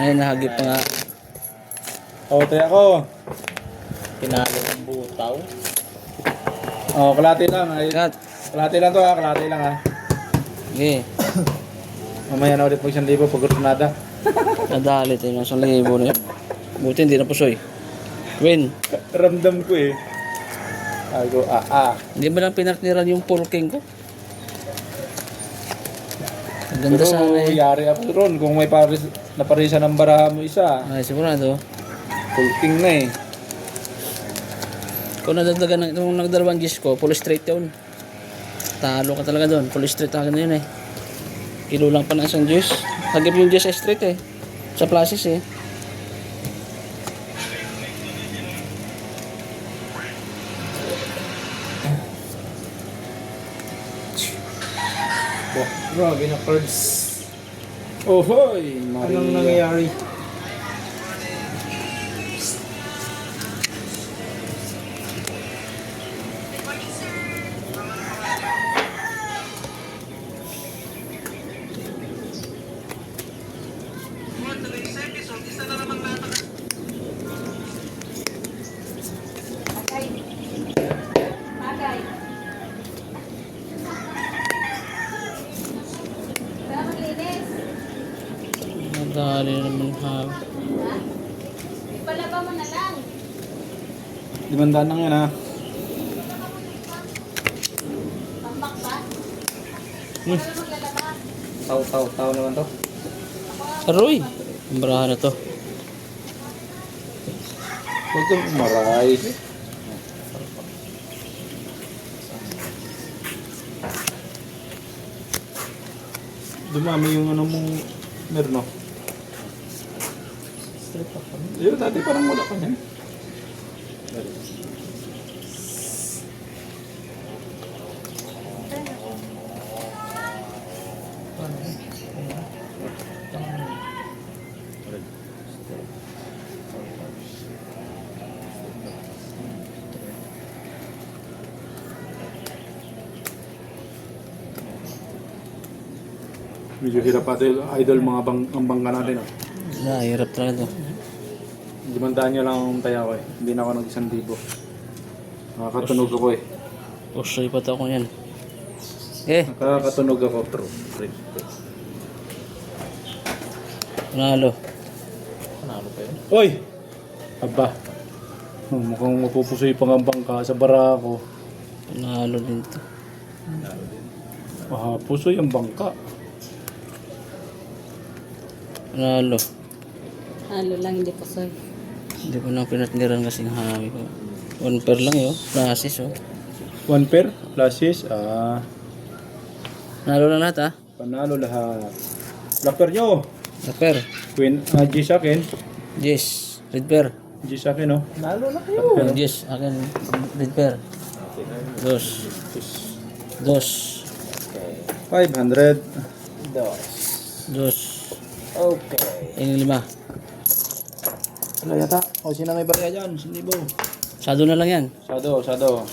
Ay, nahagip pa nga. Tayo ako. Pinalo ng butaw. Kalati lang. Kat. Kalati lang to ha, kalati lang ha. Okay. Mamaya na ulit pag 1,000 pag nada. Nadali tayo ng 1,000 na yun. Buti hindi na pusoy. Win. Ramdam ko eh. Ako, Hindi ba lang pinartniran yung pulking ko? Ang ganda Pero sana eh. yari ako ron kung may naparisa ng baraha mo isa. Ay, sigurado. Full king na eh. Kung nadagdagan ng nagdalawang gis ko, full straight yun. Talo ka talaga doon. Full straight akin na yun eh. Kilo lang pa ng isang juice. Hagip yung juice sa straight eh. Sa plasis eh. Grabe na cards. Oh hoy! Anong nangyayari? Nadali na naman ha. Ipalaba mo na lang. 500 lang yan ha. Tambak ba? Tao naman to. Aroy! Ang baraha na to. Huwag kang umaray. Dumami yung ano mong meron no? Yun, dati parang wala pa yan. Medyo hirap pa idol mga ang bangka natin. Hirap talaga to. 500 nyo lang ang taya ko eh. Hindi na ako ng 1,000. Nakakatunog ako eh. Pusoy pa to ako yan. Nakakatunog ako. Panalo. Panalo pa yun? Oy! Aba. Mukhang mapupusoy pang ang bangka sa bara ko. Panalo din to. Pusoy ang bangka. Panalo. Halo lang, hindi pusoy. Hindi ko na pinatniran kasing hawi ko. 1 pair lang yun. Plasis oh. 1 pair? Plasis? Panalo lang lahat ah. Panalo lahat. Black pair nyo. Black pair. Queen, G sa akin. Yes. Red pair. G sa akin oh. Nalo na kayo. Yes. Akin. Red pair. Dos. Dos. 500. Dos. Okay. Yung 5. Wala yata. O sino may barya dyan? 1,000. Sado na lang yan. Sado.